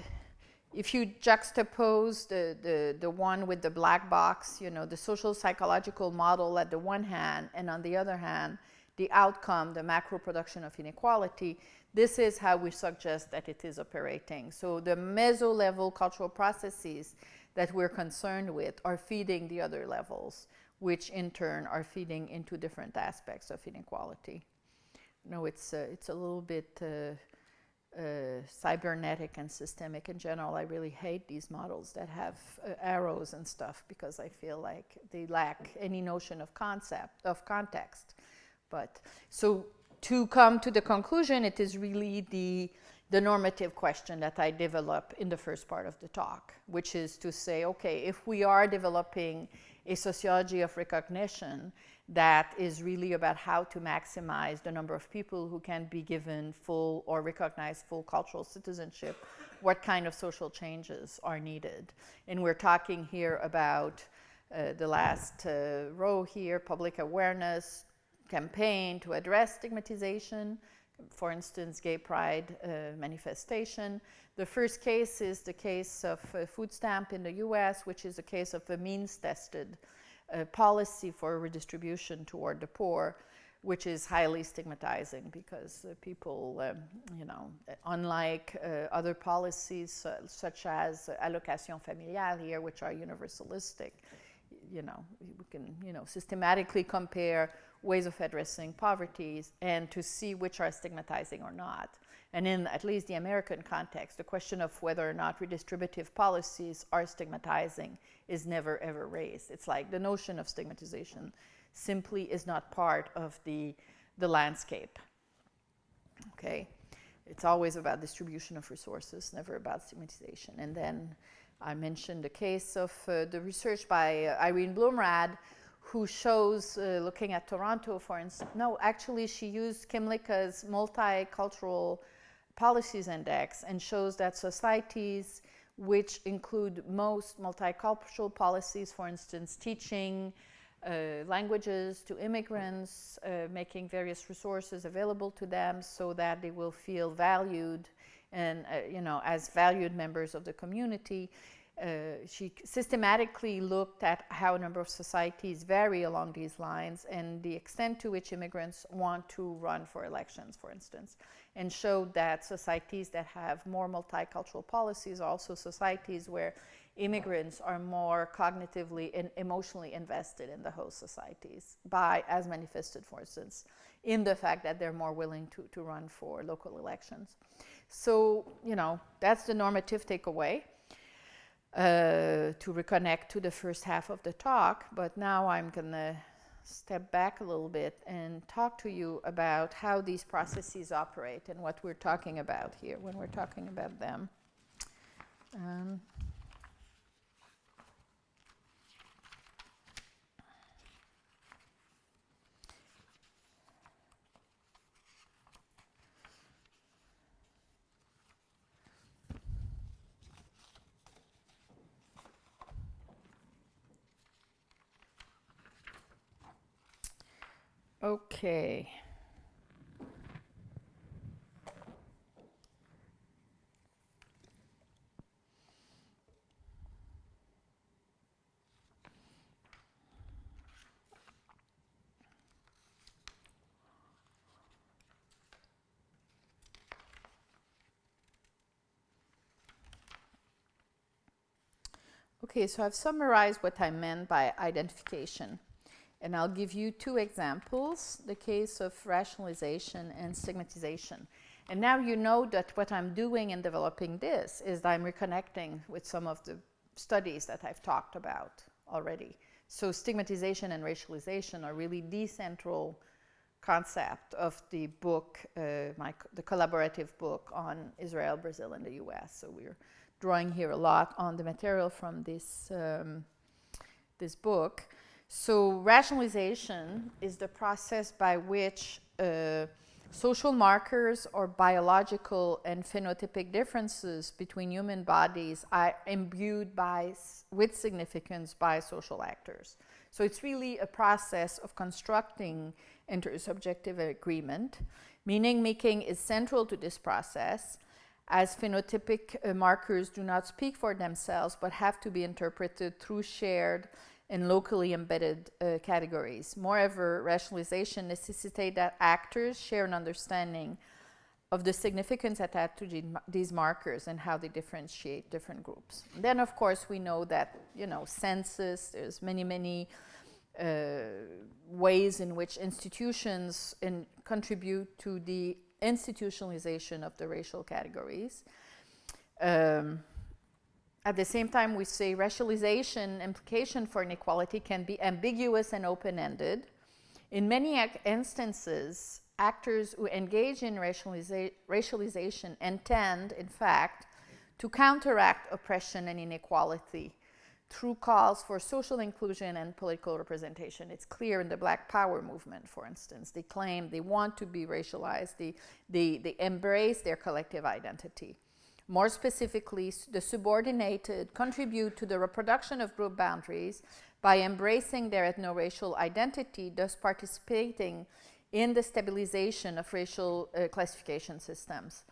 if you juxtapose the one with the black box, the social psychological model at the one hand, and on the other hand, the outcome, the macro production of inequality, this is how we suggest that it is operating. So the meso-level cultural processes that we're concerned with are feeding the other levels, which in turn are feeding into different aspects of inequality. It's a little bit cybernetic and systemic in general. I really hate these models that have arrows and stuff, because I feel like they lack any notion of context. But so to come to the conclusion, it is really the normative question that I develop in the first part of the talk, which is to say, okay, if we are developing a sociology of recognition that is really about how to maximize the number of people who can be given full or recognized full cultural citizenship, what kind of social changes are needed? And we're talking here about the last row here, public awareness campaign to address stigmatization, for instance, gay pride manifestation. The first case is the case of food stamp in the US, which is a case of a means-tested policy for redistribution toward the poor, which is highly stigmatizing, because people, unlike other policies such as allocation familiale here, which are universalistic, we can, systematically compare ways of addressing poverty and to see which are stigmatizing or not. And in at least the American context, the question of whether or not redistributive policies are stigmatizing is never ever raised. It's like the notion of stigmatization simply is not part of the landscape. Okay? It's always about distribution of resources, never about stigmatization. And then I mentioned the case of the research by Irene Blumrad, who shows, looking at Toronto, for instance, no, actually she used Kim Licka's multicultural policies index and shows that societies which include most multicultural policies, for instance, teaching languages to immigrants, making various resources available to them so that they will feel valued and, as valued members of the community. She systematically looked at how a number of societies vary along these lines and the extent to which immigrants want to run for elections, for instance, and showed that societies that have more multicultural policies are also societies where immigrants are more cognitively and emotionally invested in the host societies, as manifested, for instance, in the fact that they're more willing to run for local elections. So, that's the normative takeaway. To reconnect to the first half of the talk, but now I'm going to step back a little bit and talk to you about how these processes operate and what we're talking about here when we're talking about them. Okay. Okay, so I've summarized what I meant by identification. And I'll give you two examples, the case of rationalization and stigmatization. And now you know that what I'm doing in developing this is I'm reconnecting with some of the studies that I've talked about already. So stigmatization and racialization are really the central concept of the book, the collaborative book on Israel, Brazil, and the US. So we're drawing here a lot on the material from this book. So rationalization is the process by which Social markers or biological and phenotypic differences between human bodies are imbued with significance by social actors. So it's really a process of constructing intersubjective agreement. Meaning making is central to this process, as phenotypic markers do not speak for themselves but have to be interpreted through shared and locally embedded categories. Moreover, rationalization necessitates that actors share an understanding of the significance attached to these markers and how they differentiate different groups. And then, of course, we know that, census, there's many ways in which institutions contribute to the institutionalization of the racial categories. At the same time, we say racialization implication for inequality can be ambiguous and open-ended. In many instances, actors who engage in racialization intend, in fact, to counteract oppression and inequality through calls for social inclusion and political representation. It's clear in the Black Power movement, for instance. They claim they want to be racialized. They embrace their collective identity. More specifically, the subordinated contribute to the reproduction of group boundaries by embracing their ethno-racial identity, thus participating in the stabilization of racial classification systems.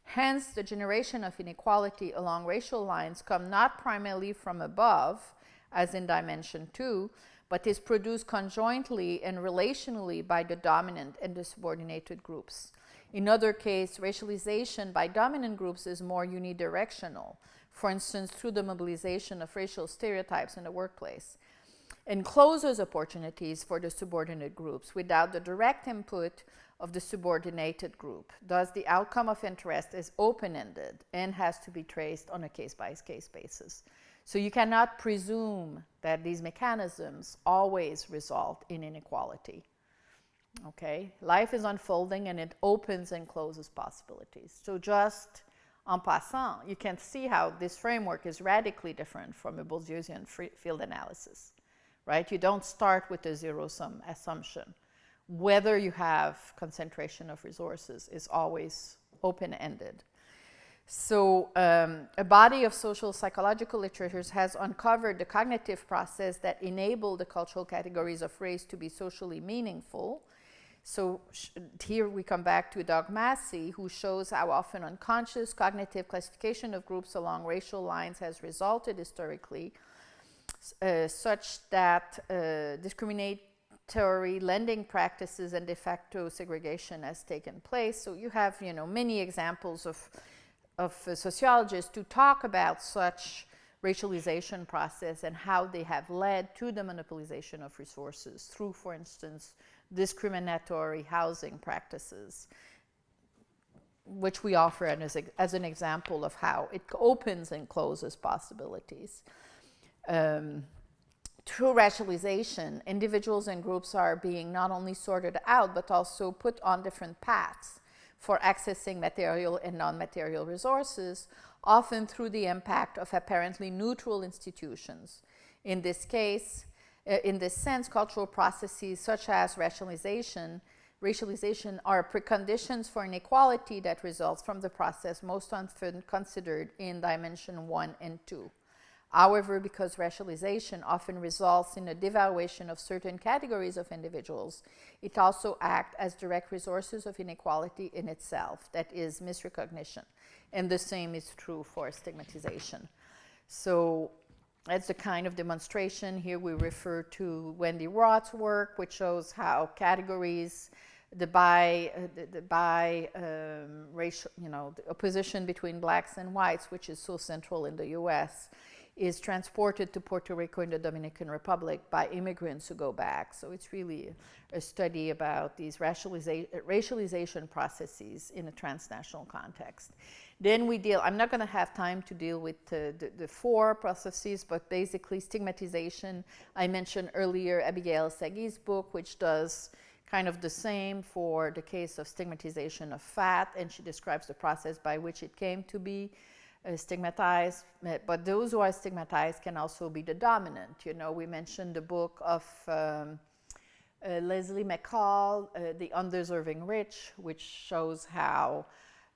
Hence, the generation of inequality along racial lines come not primarily from above, as in dimension 2, but is produced conjointly and relationally by the dominant and the subordinated groups. In other cases, racialization by dominant groups is more unidirectional, for instance, through the mobilization of racial stereotypes in the workplace, and closes opportunities for the subordinate groups without the direct input of the subordinated group. Thus, the outcome of interest is open-ended and has to be traced on a case-by-case basis. So you cannot presume that these mechanisms always result in inequality. Okay, life is unfolding and it opens and closes possibilities. So just en passant, you can see how this framework is radically different from a Bourdieusian field analysis, right? You don't start with a zero-sum assumption. Whether you have concentration of resources is always open-ended. So a body of social psychological literatures has uncovered the cognitive process that enable the cultural categories of race to be socially meaningful. So here we come back to Doug Massey, who shows how often unconscious cognitive classification of groups along racial lines has resulted historically, such that discriminatory lending practices and de facto segregation has taken place. So you have, many examples of sociologists to talk about such racialization process and how they have led to the monopolization of resources through, for instance, discriminatory housing practices, which we offer as an example of how it opens and closes possibilities. Through racialization, individuals and groups are being not only sorted out, but also put on different paths for accessing material and non-material resources, often through the impact of apparently neutral institutions. In this case, in this sense, cultural processes such as racialization are preconditions for inequality that results from the process most often considered in dimension 1 and 2. However, because racialization often results in a devaluation of certain categories of individuals, it also acts as direct resources of inequality in itself, that is, misrecognition. And the same is true for stigmatization. So that's the kind of demonstration. Here we refer to Wendy Roth's work, which shows how categories, the opposition between blacks and whites, which is so central in the US, is transported to Puerto Rico and the Dominican Republic by immigrants who go back. So it's really a study about these racialization processes in a transnational context. Then we deal, I'm not going to have time to deal with the four processes, but basically stigmatization. I mentioned earlier Abigail Sagi's book, which does kind of the same for the case of stigmatization of fat, and she describes the process by which it came to be stigmatized. But those who are stigmatized can also be the dominant. We mentioned the book of Leslie McCall, The Undeserving Rich, which shows how,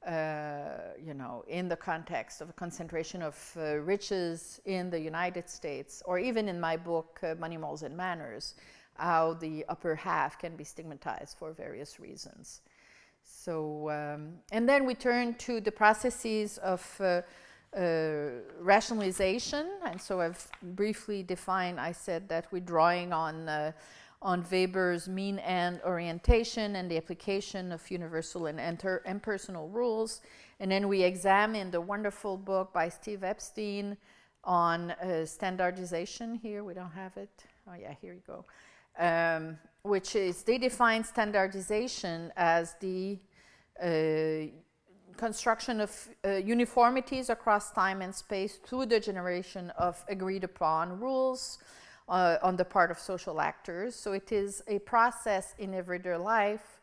in the context of a concentration of riches in the United States, or even in my book, Money, Morals, and Manners, how the upper half can be stigmatized for various reasons. So, and then we turn to the processes of rationalization. And so I've briefly defined, I said that we're drawing on Weber's mean-end orientation and the application of universal and impersonal rules. And then we examine the wonderful book by Steve Epstein on standardization. Here, we don't have it. Oh yeah, here you go. Which is, they define standardization as the construction of uniformities across time and space through the generation of agreed upon rules on the part of social actors. So it is a process in everyday life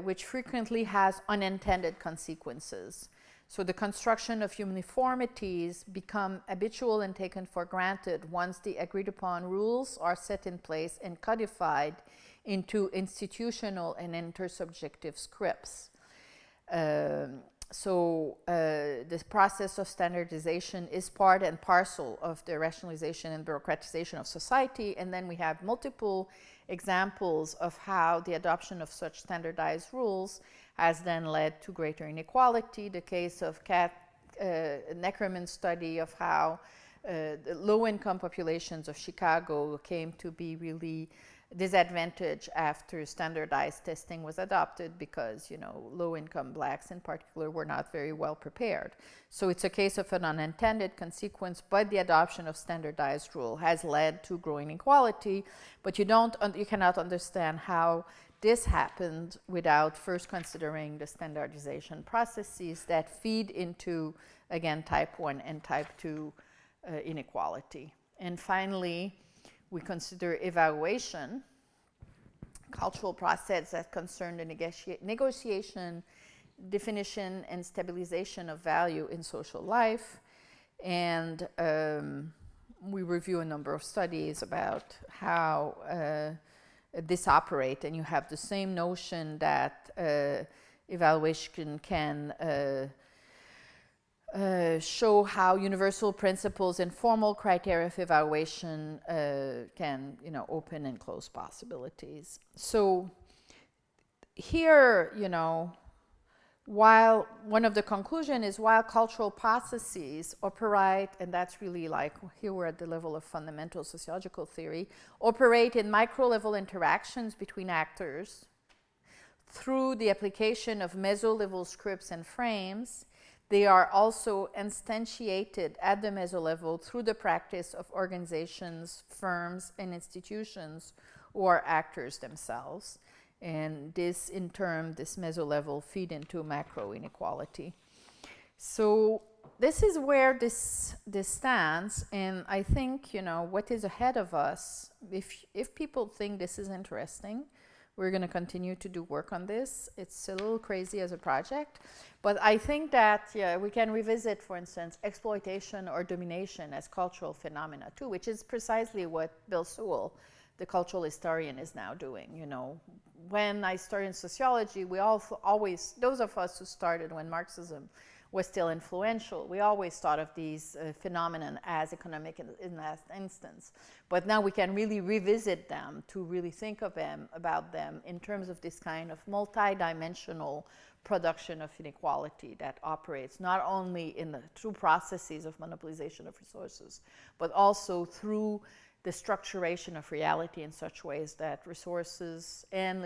which frequently has unintended consequences. So the construction of uniformities become habitual and taken for granted once the agreed upon rules are set in place and codified into institutional and intersubjective scripts. This process of standardization is part and parcel of the rationalization and bureaucratization of society. And then we have multiple examples of how the adoption of such standardized rules has then led to greater inequality. The case of Neckerman's study of how the low-income populations of Chicago came to be really disadvantaged after standardized testing was adopted because, low-income blacks in particular were not very well prepared. So it's a case of an unintended consequence, but the adoption of standardized rule has led to growing inequality. But you cannot understand how this happened without first considering the standardization processes that feed into, again, type 1 and type 2 inequality. And finally, we consider evaluation, cultural process that concern the negotiation, definition, and stabilization of value in social life. And we review a number of studies about how this operates. And you have the same notion that evaluation can show how universal principles and formal criteria of evaluation can, open and close possibilities. So here, while one of the conclusions is while cultural processes operate, and that's really like, here we're at the level of fundamental sociological theory, operate in micro-level interactions between actors through the application of meso-level scripts and frames, they are also instantiated at the meso-level through the practice of organizations, firms, and institutions who are actors themselves. And this, in turn, this meso-level feed into macro inequality. So this is where this stands. And I think, what is ahead of us, if people think this is interesting, we're going to continue to do work on this. It's a little crazy as a project, but I think that we can revisit, for instance, exploitation or domination as cultural phenomena too, which is precisely what Bill Sewell, the cultural historian, is now doing. When I started in sociology, we always, those of us who started when Marxism was still influential, we always thought of these phenomena as economic in last instance. But now we can really revisit them to really think about them in terms of this kind of multi-dimensional production of inequality that operates not only through processes of monopolization of resources, but also through the structuration of reality in such ways that resources and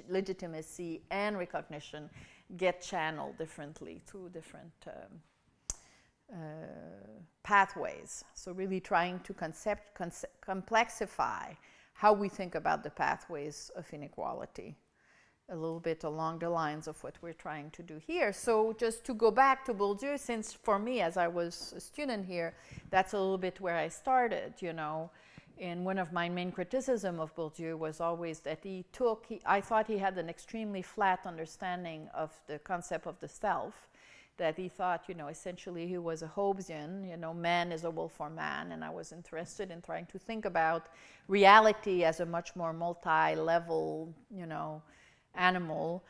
legitimacy and recognition get channeled differently through different pathways. So really trying to complexify how we think about the pathways of inequality, a little bit along the lines of what we're trying to do here. So just to go back to Bourdieu, since for me, as I was a student here, that's a little bit where I started, And one of my main criticism of Bourdieu was always that I thought he had an extremely flat understanding of the concept of the self, that he thought, essentially he was a Hobbesian, man is a wolf for man, and I was interested in trying to think about reality as a much more multi-level, animal.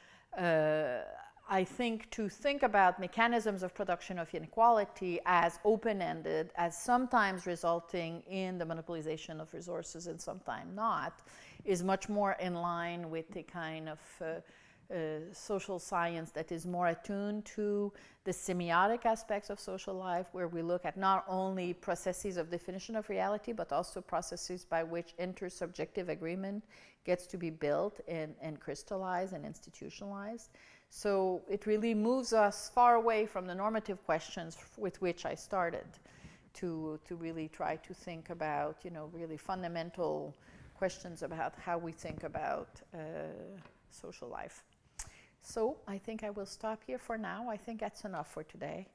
I think to think about mechanisms of production of inequality as open-ended, as sometimes resulting in the monopolization of resources and sometimes not, is much more in line with the kind of social science that is more attuned to the semiotic aspects of social life, where we look at not only processes of definition of reality, but also processes by which intersubjective agreement gets to be built and crystallized and institutionalized. So it really moves us far away from the normative questions with which I started to really try to think about, really fundamental questions about how we think about social life. So I think I will stop here for now. I think that's enough for today.